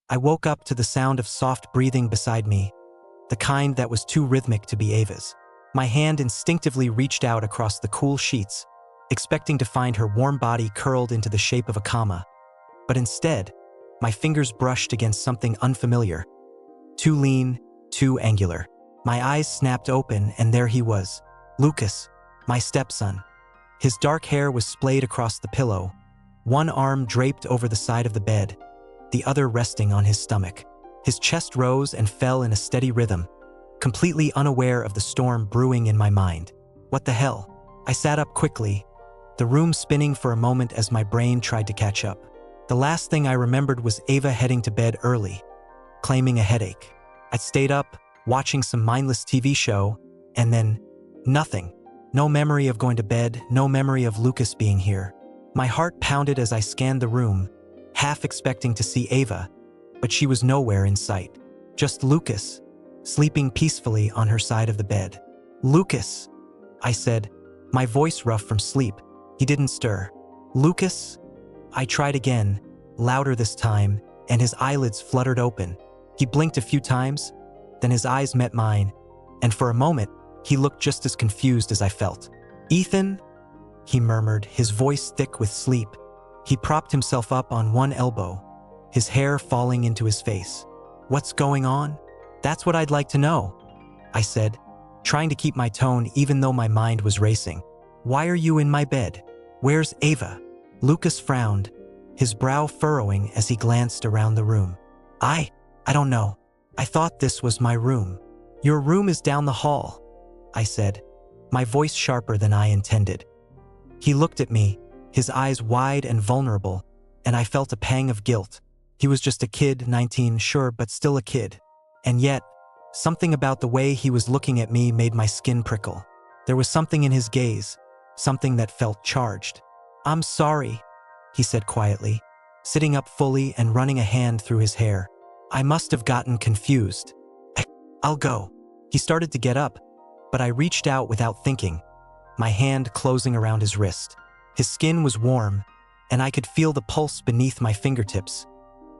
I woke up to the sound of soft breathing beside me, the kind that was too rhythmic to be Ava's. My hand instinctively reached out across the cool sheets, expecting to find her warm body curled into the shape of a comma. But instead, my fingers brushed against something unfamiliar. Too lean, too angular. My eyes snapped open, and there he was, Lucas, my stepson. His dark hair was splayed across the pillow, one arm draped over the side of the bed, the other resting on his stomach. His chest rose and fell in a steady rhythm, completely unaware of the storm brewing in my mind. What the hell? I sat up quickly, the room spinning for a moment as my brain tried to catch up. The last thing I remembered was Ava heading to bed early, claiming a headache. I'd stayed up, watching some mindless TV show, and then nothing. No memory of going to bed, no memory of Lucas being here. My heart pounded as I scanned the room, half expecting to see Ava, but she was nowhere in sight. Just Lucas, sleeping peacefully on her side of the bed. "Lucas," I said, my voice rough from sleep. He didn't stir. "Lucas?" I tried again, louder this time, and his eyelids fluttered open. He blinked a few times, then his eyes met mine, and for a moment, he looked just as confused as I felt. "Ethan?" he murmured, his voice thick with sleep. He propped himself up on one elbow, his hair falling into his face. "What's going on?" "That's what I'd like to know," I said, trying to keep my tone even though my mind was racing. "Why are you in my bed? Where's Ava?" Lucas frowned, his brow furrowing as he glanced around the room. I don't know. I thought this was my room." "Your room is down the hall," I said, my voice sharper than I intended. He looked at me, his eyes wide and vulnerable, and I felt a pang of guilt. He was just a kid, 19, sure, but still a kid. And yet, something about the way he was looking at me made my skin prickle. There was something in his gaze, something that felt charged. "I'm sorry," he said quietly, sitting up fully and running a hand through his hair. "I must have gotten confused. I'll go." He started to get up, but I reached out without thinking, my hand closing around his wrist. His skin was warm, and I could feel the pulse beneath my fingertips,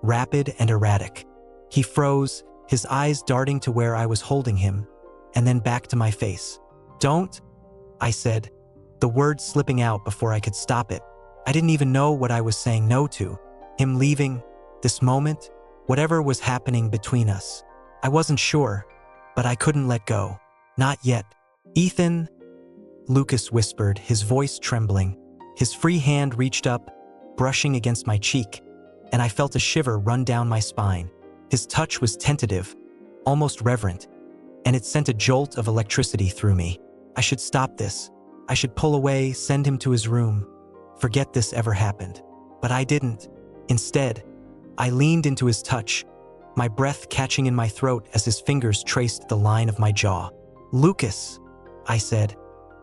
rapid and erratic. He froze, his eyes darting to where I was holding him, and then back to my face. "Don't," I said, the words slipping out before I could stop it. I didn't even know what I was saying no to. Him leaving, this moment, whatever was happening between us. I wasn't sure, but I couldn't let go. Not yet. "Ethan," Lucas whispered, his voice trembling. His free hand reached up, brushing against my cheek, and I felt a shiver run down my spine. His touch was tentative, almost reverent, and it sent a jolt of electricity through me. I should stop this. I should pull away, send him to his room, forget this ever happened. But I didn't. Instead, I leaned into his touch, my breath catching in my throat as his fingers traced the line of my jaw. "Lucas," I said,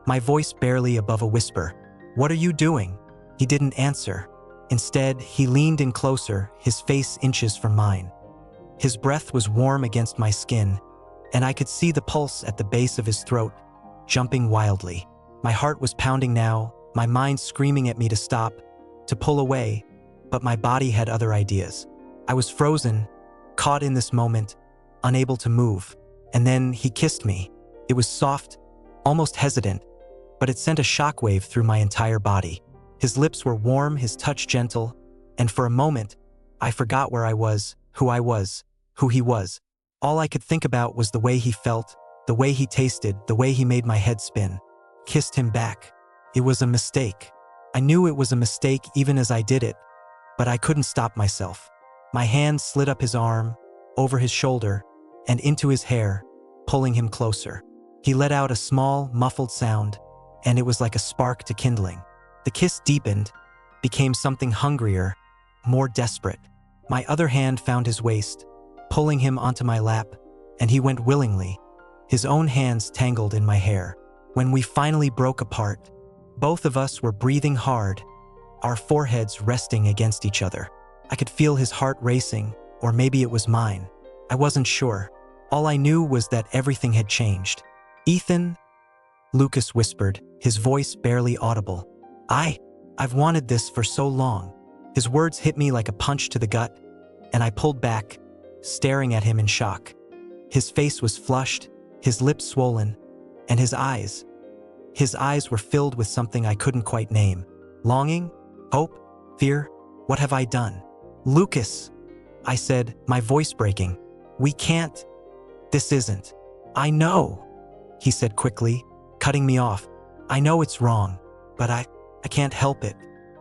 my voice barely above a whisper. "What are you doing?" He didn't answer. Instead, he leaned in closer, his face inches from mine. His breath was warm against my skin, and I could see the pulse at the base of his throat, jumping wildly. My heart was pounding now, my mind screaming at me to stop, to pull away, but my body had other ideas. I was frozen, caught in this moment, unable to move. And then he kissed me. It was soft, almost hesitant, but it sent a shockwave through my entire body. His lips were warm, his touch gentle, and for a moment, I forgot where I was, who he was. All I could think about was the way he felt, the way he tasted, the way he made my head spin. Kissed him back. It was a mistake. I knew it was a mistake even as I did it, but I couldn't stop myself. My hand slid up his arm, over his shoulder, and into his hair, pulling him closer. He let out a small, muffled sound, and it was like a spark to kindling. The kiss deepened, became something hungrier, more desperate. My other hand found his waist, pulling him onto my lap, and he went willingly, his own hands tangled in my hair. When we finally broke apart, both of us were breathing hard, our foreheads resting against each other. I could feel his heart racing, or maybe it was mine. I wasn't sure. All I knew was that everything had changed. "Ethan," Lucas whispered, his voice barely audible. I've wanted this for so long." His words hit me like a punch to the gut, and I pulled back, staring at him in shock. His face was flushed, his lips swollen, and his eyes were filled with something I couldn't quite name. Longing? Hope? Fear? What have I done? Lucas, I said, my voice breaking. We can't. This isn't. I know, he said quickly, cutting me off. I know it's wrong, but I can't help it.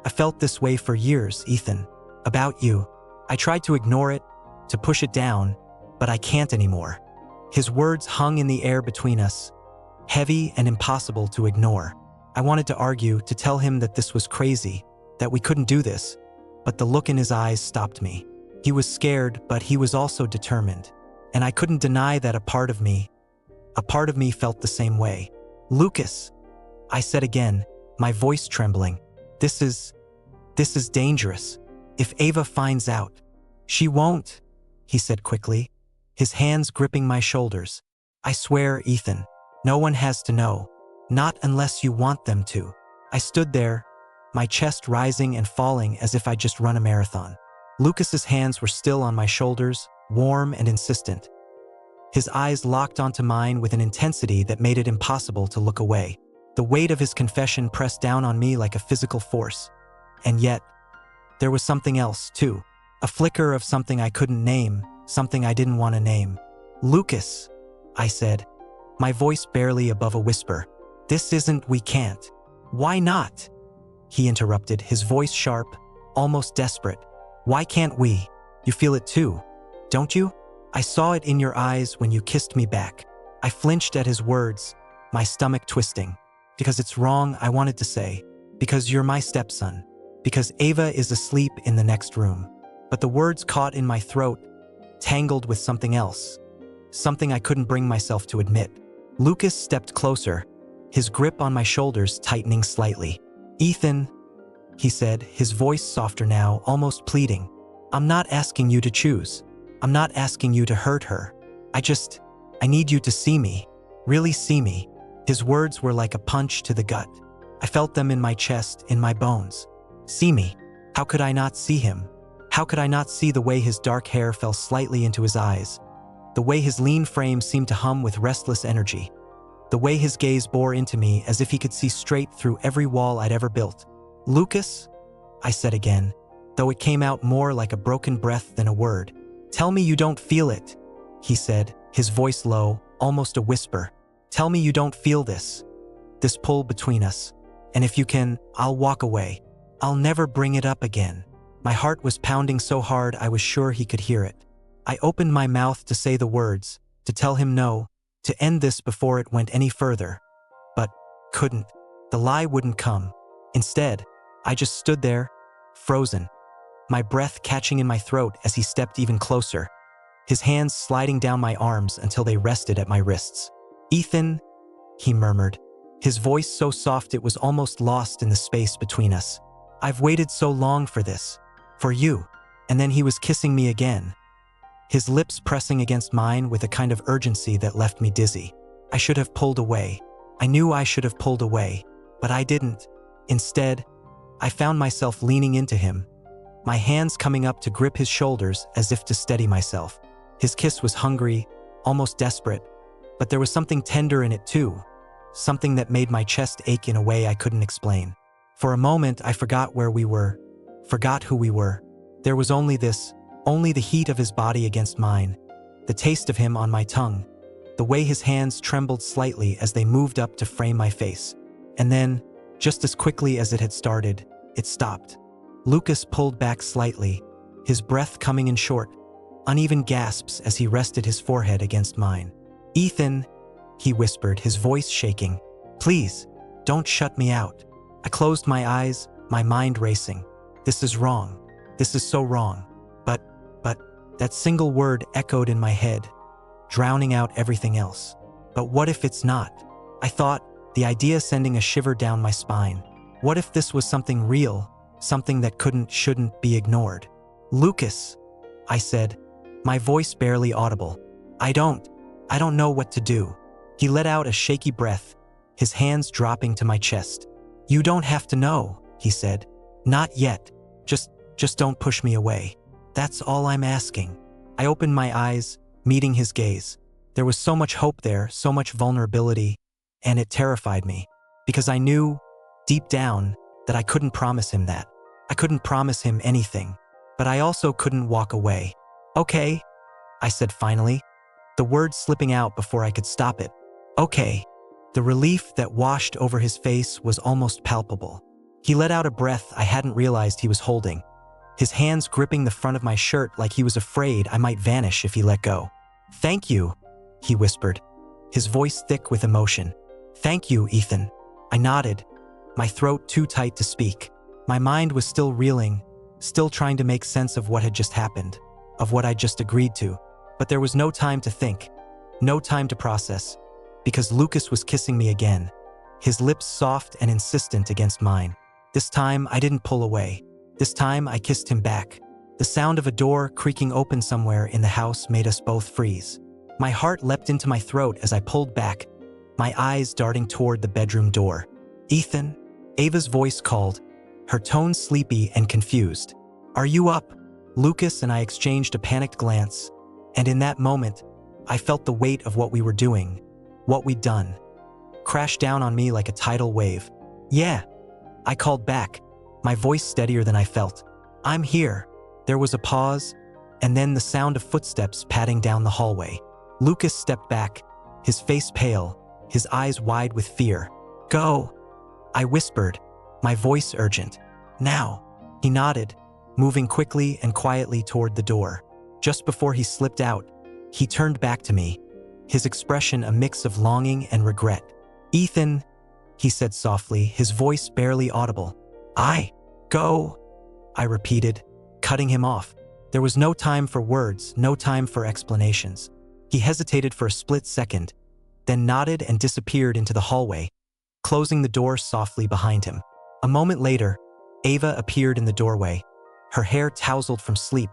I felt this way for years, Ethan. About you. I tried to ignore it, to push it down, but I can't anymore. His words hung in the air between us, heavy and impossible to ignore. I wanted to argue, to tell him that this was crazy, that we couldn't do this, but the look in his eyes stopped me. He was scared, but he was also determined, and I couldn't deny that a part of me felt the same way. Lucas, I said again, my voice trembling. This is dangerous. If Ava finds out, she won't, he said quickly, his hands gripping my shoulders. I swear, Ethan, no one has to know. Not unless you want them to. I stood there, my chest rising and falling as if I'd just run a marathon. Lucas's hands were still on my shoulders, warm and insistent. His eyes locked onto mine with an intensity that made it impossible to look away. The weight of his confession pressed down on me like a physical force. And yet, there was something else, too. A flicker of something I couldn't name, something I didn't want to name. Lucas, I said, my voice barely above a whisper. This isn't, we can't. Why not? He interrupted, his voice sharp, almost desperate. Why can't we? You feel it too, don't you? I saw it in your eyes when you kissed me back. I flinched at his words, my stomach twisting. Because it's wrong, I wanted to say. Because you're my stepson. Because Ava is asleep in the next room. But the words caught in my throat, tangled with something else. Something I couldn't bring myself to admit. Lucas stepped closer, his grip on my shoulders tightening slightly. Ethan, he said, his voice softer now, almost pleading. I'm not asking you to choose. I'm not asking you to hurt her. I need you to see me. Really see me. His words were like a punch to the gut. I felt them in my chest, in my bones. See me. How could I not see him? How could I not see the way his dark hair fell slightly into his eyes? The way his lean frame seemed to hum with restless energy. The way his gaze bore into me as if he could see straight through every wall I'd ever built. Lucas, I said again, though it came out more like a broken breath than a word. Tell me you don't feel it, he said, his voice low, almost a whisper. Tell me you don't feel this pull between us. And if you can, I'll walk away. I'll never bring it up again. My heart was pounding so hard I was sure he could hear it. I opened my mouth to say the words, to tell him no, to end this before it went any further. But couldn't. The lie wouldn't come. Instead, I just stood there, frozen, my breath catching in my throat as he stepped even closer, his hands sliding down my arms until they rested at my wrists. Ethan, he murmured, his voice so soft it was almost lost in the space between us. I've waited so long for this. For you. And then he was kissing me again, his lips pressing against mine with a kind of urgency that left me dizzy. I should have pulled away. I knew I should have pulled away, but I didn't. Instead, I found myself leaning into him, my hands coming up to grip his shoulders as if to steady myself. His kiss was hungry, almost desperate, but there was something tender in it too, something that made my chest ache in a way I couldn't explain. For a moment, I forgot where we were, forgot who we were. There was only the heat of his body against mine, the taste of him on my tongue, the way his hands trembled slightly as they moved up to frame my face. And then, just as quickly as it had started, it stopped. Lucas pulled back slightly, his breath coming in short, uneven gasps as he rested his forehead against mine. Ethan, he whispered, his voice shaking. Please, don't shut me out. I closed my eyes, my mind racing. This is wrong. This is so wrong. But, that single word echoed in my head, drowning out everything else. But what if it's not? I thought, the idea sending a shiver down my spine. What if this was something real, something that shouldn't be ignored? Lucas, I said, my voice barely audible. I don't know what to do. He let out a shaky breath, his hands dropping to my chest. You don't have to know, he said. Not yet. Just don't push me away. That's all I'm asking. I opened my eyes, meeting his gaze. There was so much hope there, so much vulnerability, and it terrified me. Because I knew, deep down, that I couldn't promise him that. I couldn't promise him anything. But I also couldn't walk away. Okay, I said finally, the words slipping out before I could stop it. Okay. The relief that washed over his face was almost palpable. He let out a breath I hadn't realized he was holding, his hands gripping the front of my shirt like he was afraid I might vanish if he let go. "Thank you," he whispered, his voice thick with emotion. "Thank you, Ethan." I nodded, my throat too tight to speak. My mind was still reeling, still trying to make sense of what had just happened, of what I'd just agreed to. But there was no time to think, no time to process, because Lucas was kissing me again, his lips soft and insistent against mine. This time, I didn't pull away. This time, I kissed him back. The sound of a door creaking open somewhere in the house made us both freeze. My heart leapt into my throat as I pulled back, my eyes darting toward the bedroom door. "Ethan," Ava's voice called, her tone sleepy and confused. "Are you up?" Lucas and I exchanged a panicked glance, and in that moment, I felt the weight of what we were doing, what we'd done, crash down on me like a tidal wave. "Yeah," I called back, my voice steadier than I felt. "I'm here." There was a pause, and then the sound of footsteps padding down the hallway. Lucas stepped back, his face pale, his eyes wide with fear. "Go," I whispered, my voice urgent. "Now." He nodded, moving quickly and quietly toward the door. Just before he slipped out, he turned back to me, his expression a mix of longing and regret. "Ethan," he said softly, his voice barely audible. "Go," I repeated, cutting him off. There was no time for words, no time for explanations. He hesitated for a split second, then nodded and disappeared into the hallway, closing the door softly behind him. A moment later, Ava appeared in the doorway, her hair tousled from sleep,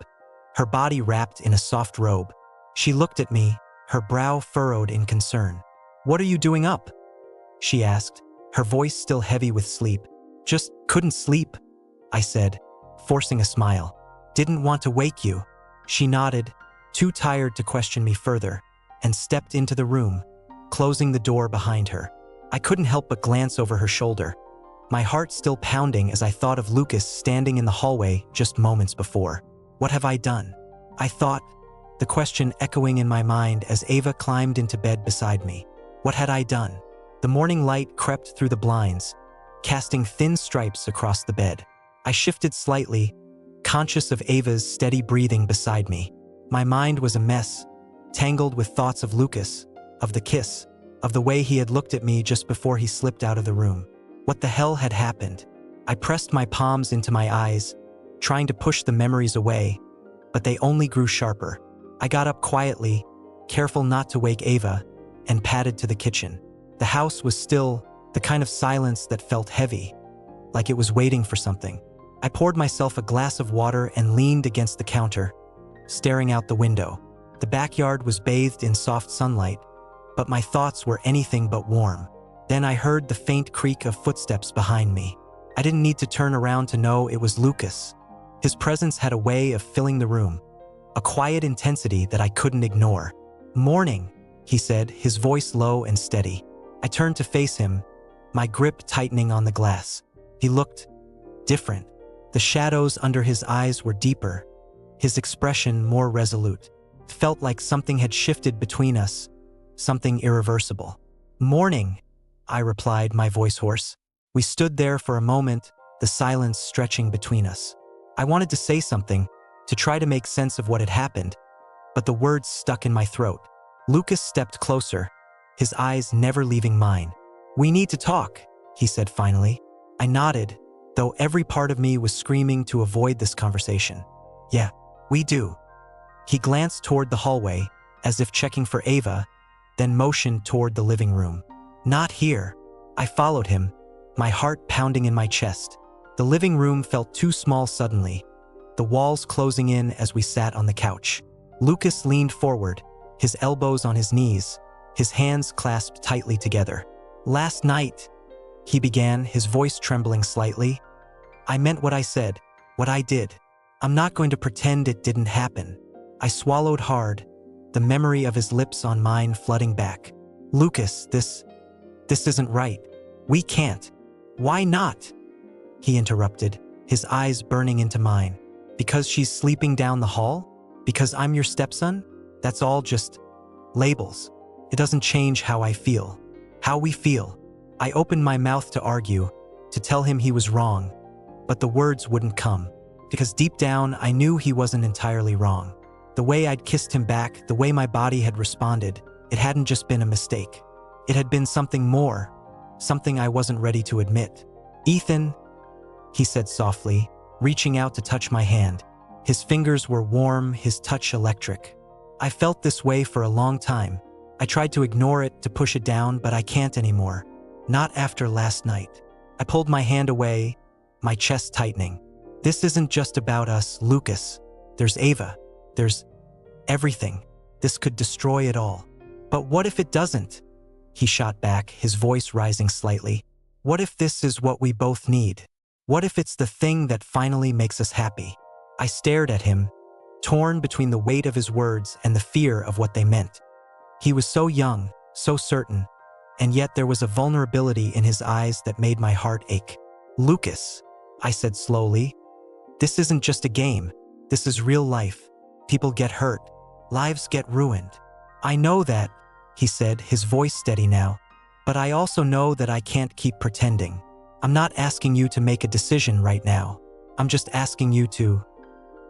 her body wrapped in a soft robe. She looked at me, her brow furrowed in concern. "What are you doing up?" she asked, her voice still heavy with sleep. "Just couldn't sleep," I said, forcing a smile. "Didn't want to wake you." She nodded, too tired to question me further, and stepped into the room, closing the door behind her. I couldn't help but glance over her shoulder, my heart still pounding as I thought of Lucas standing in the hallway just moments before. What have I done? I thought, the question echoing in my mind as Ava climbed into bed beside me. What had I done? The morning light crept through the blinds, casting thin stripes across the bed. I shifted slightly, conscious of Ava's steady breathing beside me. My mind was a mess, tangled with thoughts of Lucas, of the kiss, of the way he had looked at me just before he slipped out of the room. What the hell had happened? I pressed my palms into my eyes, trying to push the memories away, but they only grew sharper. I got up quietly, careful not to wake Ava, and padded to the kitchen. The house was still, the kind of silence that felt heavy, like it was waiting for something. I poured myself a glass of water and leaned against the counter, staring out the window. The backyard was bathed in soft sunlight, but my thoughts were anything but warm. Then I heard the faint creak of footsteps behind me. I didn't need to turn around to know it was Lucas. His presence had a way of filling the room, a quiet intensity that I couldn't ignore. "Morning," he said, his voice low and steady. I turned to face him, my grip tightening on the glass. He looked different. The shadows under his eyes were deeper, his expression more resolute. It felt like something had shifted between us, something irreversible. "Morning," I replied, my voice hoarse. We stood there for a moment, the silence stretching between us. I wanted to say something, to try to make sense of what had happened, but the words stuck in my throat. Lucas stepped closer, his eyes never leaving mine. "We need to talk," he said finally. I nodded, though every part of me was screaming to avoid this conversation. "Yeah, we do." He glanced toward the hallway, as if checking for Ava, then motioned toward the living room. "Not here." I followed him, my heart pounding in my chest. The living room felt too small suddenly, the walls closing in as we sat on the couch. Lucas leaned forward, his elbows on his knees, his hands clasped tightly together. "Last night," he began, his voice trembling slightly, "I meant what I said, what I did. I'm not going to pretend it didn't happen. I swallowed hard, the memory of his lips on mine flooding back. Lucas, this isn't right. We can't. Why not? He interrupted, his eyes burning into mine. Because she's sleeping down the hall? Because I'm your stepson? That's all just labels. It doesn't change how I feel. How we feel. I opened my mouth to argue, to tell him he was wrong, but the words wouldn't come. Because deep down, I knew he wasn't entirely wrong. The way I'd kissed him back, the way my body had responded, it hadn't just been a mistake. It had been something more, something I wasn't ready to admit. Ethan, he said softly, reaching out to touch my hand. His fingers were warm, his touch electric. I felt this way for a long time. I tried to ignore it, to push it down, but I can't anymore. Not after last night. I pulled my hand away, my chest tightening. This isn't just about us, Lucas. There's Ava. There's everything. This could destroy it all. But what if it doesn't? He shot back, his voice rising slightly. What if this is what we both need? What if it's the thing that finally makes us happy? I stared at him, torn between the weight of his words and the fear of what they meant. He was so young, so certain, and yet there was a vulnerability in his eyes that made my heart ache. Lucas, I said slowly, this isn't just a game. This is real life. People get hurt. Lives get ruined. I know that, he said, his voice steady now, but I also know that I can't keep pretending. I'm not asking you to make a decision right now. I'm just asking you to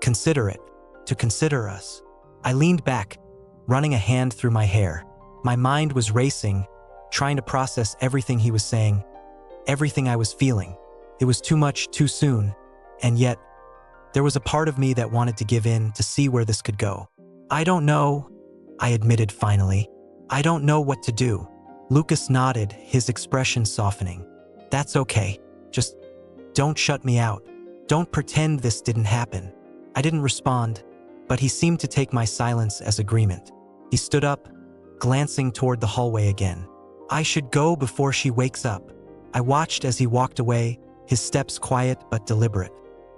consider it, to consider us. I leaned back, running a hand through my hair. My mind was racing, trying to process everything he was saying, everything I was feeling. It was too much, too soon, and yet, there was a part of me that wanted to give in, to see where this could go. I don't know, I admitted finally. I don't know what to do. Lucas nodded, his expression softening. That's okay. Just don't shut me out. Don't pretend this didn't happen. I didn't respond, but he seemed to take my silence as agreement. He stood up, glancing toward the hallway again. I should go before she wakes up. I watched as he walked away, his steps quiet but deliberate.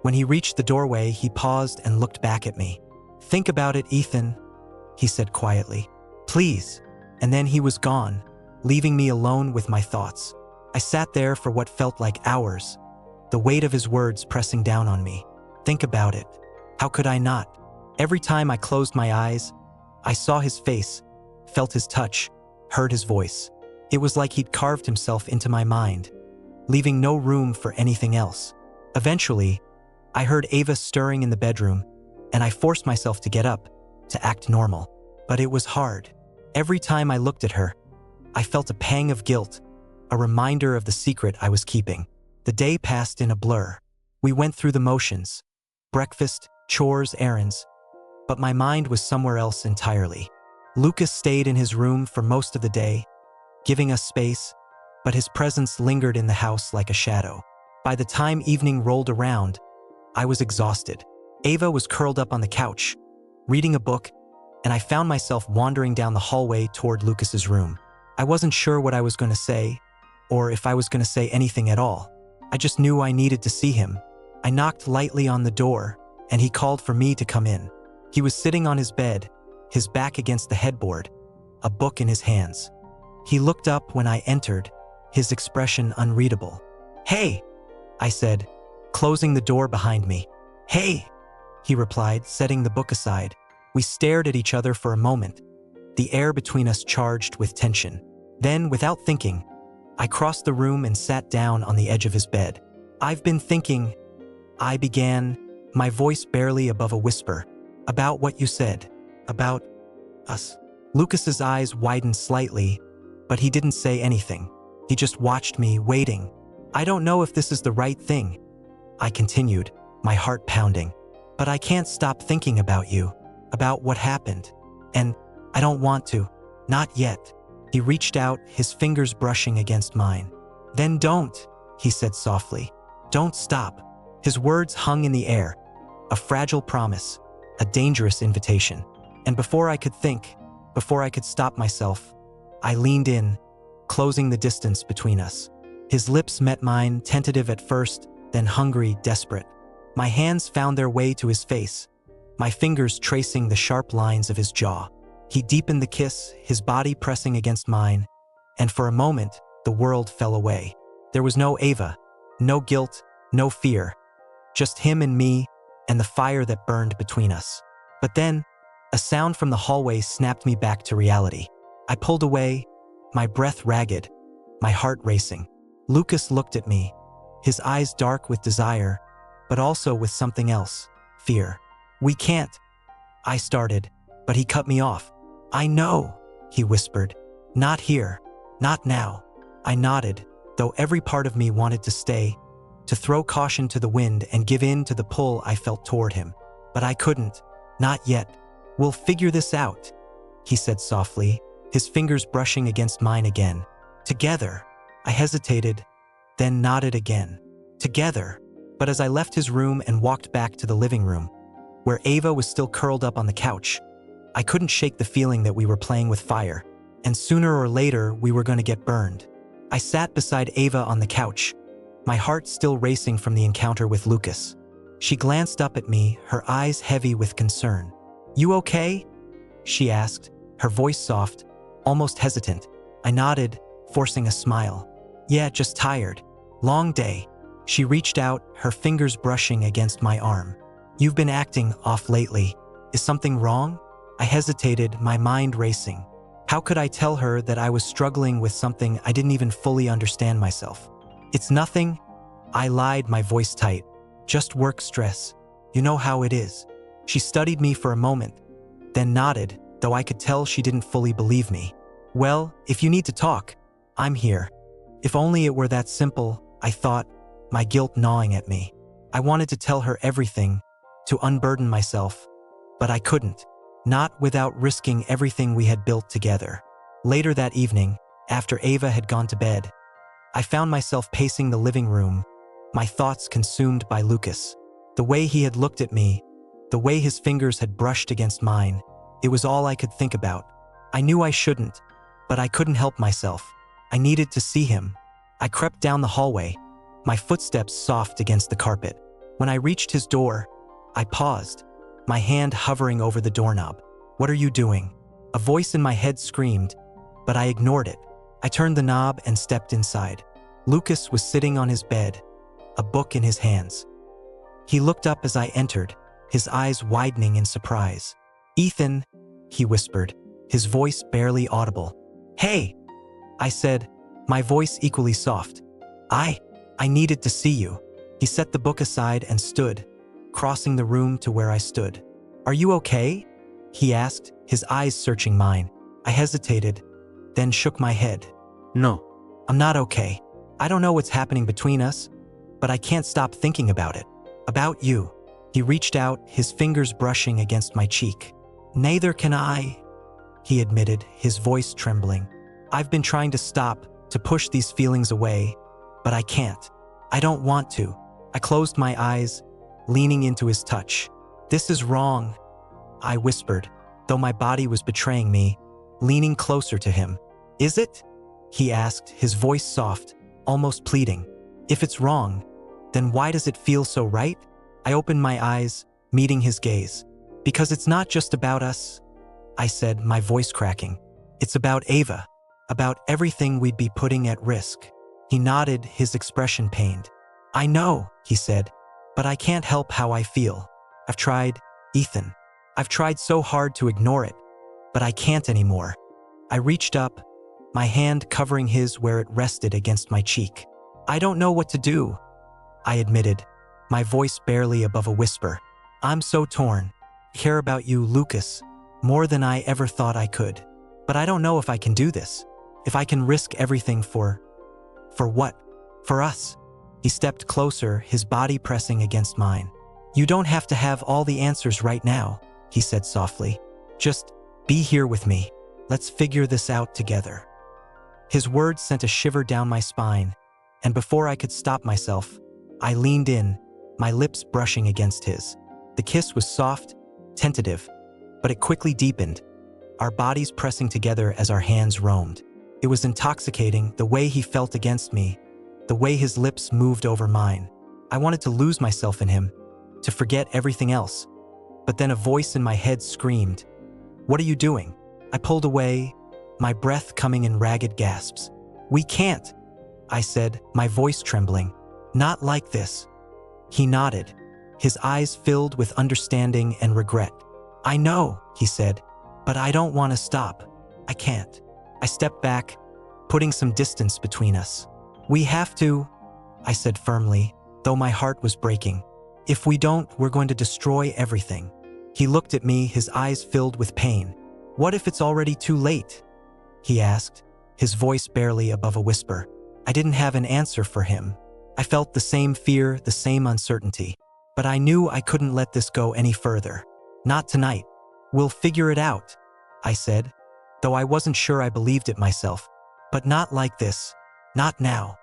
When he reached the doorway, he paused and looked back at me. Think about it, Ethan, he said quietly. Please. And then he was gone, leaving me alone with my thoughts. I sat there for what felt like hours, the weight of his words pressing down on me. Think about it. How could I not? Every time I closed my eyes, I saw his face, felt his touch, heard his voice. It was like he'd carved himself into my mind, leaving no room for anything else. Eventually, I heard Ava stirring in the bedroom, and I forced myself to get up, to act normal. But it was hard. Every time I looked at her, I felt a pang of guilt, a reminder of the secret I was keeping. The day passed in a blur. We went through the motions, breakfast, chores, errands, but my mind was somewhere else entirely. Lucas stayed in his room for most of the day, giving us space, but his presence lingered in the house like a shadow. By the time evening rolled around, I was exhausted. Ava was curled up on the couch, reading a book, and I found myself wandering down the hallway toward Lucas's room. I wasn't sure what I was going to say, or if I was going to say anything at all. I just knew I needed to see him. I knocked lightly on the door, and he called for me to come in. He was sitting on his bed, his back against the headboard, a book in his hands. He looked up when I entered, his expression unreadable. Hey, I said, closing the door behind me. Hey, he replied, setting the book aside. We stared at each other for a moment, the air between us charged with tension. Then, without thinking, I crossed the room and sat down on the edge of his bed. I've been thinking, I began, my voice barely above a whisper, about what you said, about us. Lucas's eyes widened slightly, but he didn't say anything. He just watched me, waiting. I don't know if this is the right thing, I continued, my heart pounding. But I can't stop thinking about you, about what happened. And I don't want to, not yet. He reached out, his fingers brushing against mine. Then don't, he said softly. Don't stop. His words hung in the air, a fragile promise, a dangerous invitation. And before I could think, before I could stop myself, I leaned in, closing the distance between us. His lips met mine, tentative at first, then hungry, desperate. My hands found their way to his face, my fingers tracing the sharp lines of his jaw. He deepened the kiss, his body pressing against mine, and for a moment, the world fell away. There was no Ava, no guilt, no fear, just him and me and the fire that burned between us. But then, a sound from the hallway snapped me back to reality. I pulled away, my breath ragged, my heart racing. Lucas looked at me, his eyes dark with desire, but also with something else, fear. "We can't," I started, but he cut me off. "I know," he whispered. "Not here, not now." I nodded, though every part of me wanted to stay, to throw caution to the wind and give in to the pull I felt toward him. But I couldn't, not yet. "We'll figure this out," he said softly, his fingers brushing against mine again. "Together." I hesitated, then nodded again. "Together." But as I left his room and walked back to the living room, where Ava was still curled up on the couch, I couldn't shake the feeling that we were playing with fire, and sooner or later we were going to get burned. I sat beside Ava on the couch, my heart still racing from the encounter with Lucas. She glanced up at me, her eyes heavy with concern. "You okay?" she asked, her voice soft, almost hesitant. I nodded, forcing a smile. "Yeah, just tired. Long day." She reached out, her fingers brushing against my arm. "You've been acting off lately. Is something wrong?" I hesitated, my mind racing. How could I tell her that I was struggling with something I didn't even fully understand myself? "It's nothing," I lied, my voice tight. "Just work stress. You know how it is." She studied me for a moment, then nodded, though I could tell she didn't fully believe me. "Well, if you need to talk, I'm here." If only it were that simple, I thought, my guilt gnawing at me. I wanted to tell her everything, to unburden myself, but I couldn't. Not without risking everything we had built together. Later that evening, after Ava had gone to bed, I found myself pacing the living room, my thoughts consumed by Lucas. The way he had looked at me, the way his fingers had brushed against mine, it was all I could think about. I knew I shouldn't, but I couldn't help myself. I needed to see him. I crept down the hallway, my footsteps soft against the carpet. When I reached his door, I paused, my hand hovering over the doorknob. "What are you doing?" A voice in my head screamed, but I ignored it. I turned the knob and stepped inside. Lucas was sitting on his bed, a book in his hands. He looked up as I entered, his eyes widening in surprise. "Ethan," he whispered, his voice barely audible. "Hey," I said, my voice equally soft. I needed to see you." He set the book aside and stood, crossing the room to where I stood. "Are you okay?" he asked, his eyes searching mine. I hesitated, then shook my head. "No, I'm not okay. I don't know what's happening between us, but I can't stop thinking about it. About you." He reached out, his fingers brushing against my cheek. "Neither can I," he admitted, his voice trembling. "I've been trying to stop, to push these feelings away, but I can't. I don't want to." I closed my eyes, leaning into his touch. "This is wrong," I whispered, though my body was betraying me, leaning closer to him. "Is it?" he asked, his voice soft, almost pleading. "If it's wrong, then why does it feel so right?" I opened my eyes, meeting his gaze. "Because it's not just about us," I said, my voice cracking. "It's about Ava, about everything we'd be putting at risk." He nodded, his expression pained. "I know," he said, "but I can't help how I feel. I've tried, Ethan. I've tried so hard to ignore it, but I can't anymore." I reached up, my hand covering his where it rested against my cheek. "I don't know what to do," I admitted, my voice barely above a whisper. "I'm so torn. I care about you, Lucas, more than I ever thought I could. But I don't know if I can do this. If I can risk everything for what? For us." He stepped closer, his body pressing against mine. "You don't have to have all the answers right now," he said softly. "Just be here with me. Let's figure this out together." His words sent a shiver down my spine, and before I could stop myself, I leaned in, my lips brushing against his. The kiss was soft, tentative, but it quickly deepened, our bodies pressing together as our hands roamed. It was intoxicating, the way he felt against me, the way his lips moved over mine. I wanted to lose myself in him, to forget everything else. But then a voice in my head screamed, "What are you doing?" I pulled away, my breath coming in ragged gasps. "We can't," I said, my voice trembling. "Not like this." He nodded, his eyes filled with understanding and regret. "I know," he said, "but I don't want to stop. I can't." I stepped back, putting some distance between us. "We have to," I said firmly, though my heart was breaking. "If we don't, we're going to destroy everything." He looked at me, his eyes filled with pain. "What if it's already too late?" he asked, his voice barely above a whisper. I didn't have an answer for him. I felt the same fear, the same uncertainty. But I knew I couldn't let this go any further. "Not tonight. We'll figure it out," I said, though I wasn't sure I believed it myself. "But not like this. Not now."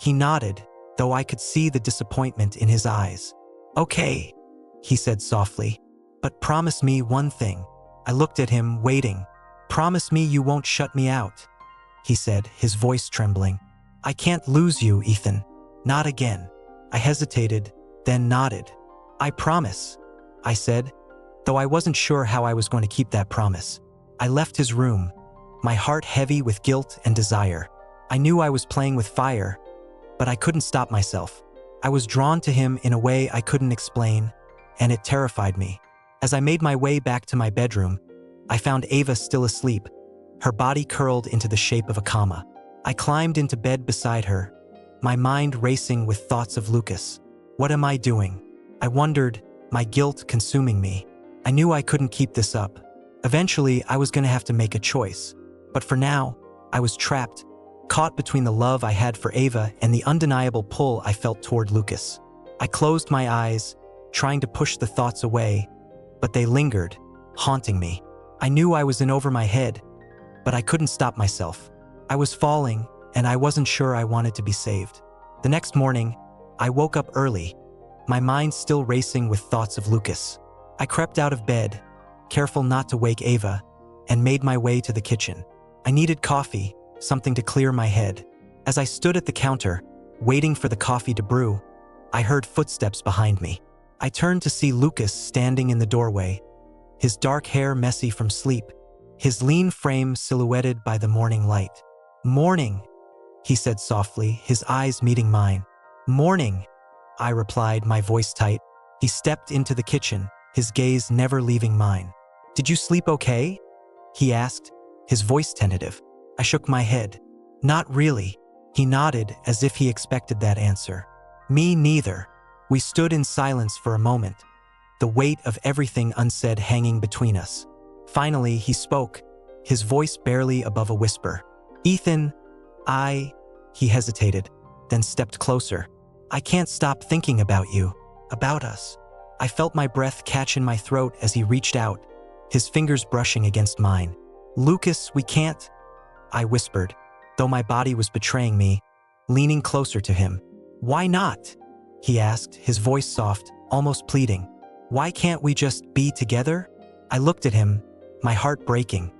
He nodded, though I could see the disappointment in his eyes. "Okay," he said softly, "but promise me one thing." I looked at him, waiting. "Promise me you won't shut me out," he said, his voice trembling. "I can't lose you, Ethan. Not again." I hesitated, then nodded. "I promise," I said, though I wasn't sure how I was going to keep that promise. I left his room, my heart heavy with guilt and desire. I knew I was playing with fire, but I couldn't stop myself. I was drawn to him in a way I couldn't explain, and it terrified me. As I made my way back to my bedroom, I found Ava still asleep, her body curled into the shape of a comma. I climbed into bed beside her, my mind racing with thoughts of Lucas. What am I doing? I wondered, my guilt consuming me. I knew I couldn't keep this up. Eventually, I was going to have to make a choice. But for now, I was trapped, caught between the love I had for Ava and the undeniable pull I felt toward Lucas. I closed my eyes, trying to push the thoughts away, but they lingered, haunting me. I knew I was in over my head, but I couldn't stop myself. I was falling, and I wasn't sure I wanted to be saved. The next morning, I woke up early, my mind still racing with thoughts of Lucas. I crept out of bed, careful not to wake Ava, and made my way to the kitchen. I needed coffee, something to clear my head. As I stood at the counter, waiting for the coffee to brew, I heard footsteps behind me. I turned to see Lucas standing in the doorway, his dark hair messy from sleep, his lean frame silhouetted by the morning light. "Morning," he said softly, his eyes meeting mine. "Morning," I replied, my voice tight. He stepped into the kitchen, his gaze never leaving mine. "Did you sleep okay?" he asked, his voice tentative. I shook my head. "Not really." He nodded as if he expected that answer. "Me neither." We stood in silence for a moment, the weight of everything unsaid hanging between us. Finally, he spoke, his voice barely above a whisper. "Ethan, He hesitated, then stepped closer. "I can't stop thinking about you, about us." I felt my breath catch in my throat as he reached out, his fingers brushing against mine. "Lucas, we can't," I whispered, though my body was betraying me, leaning closer to him. "Why not?" he asked, his voice soft, almost pleading. "Why can't we just be together?" I looked at him, my heart breaking.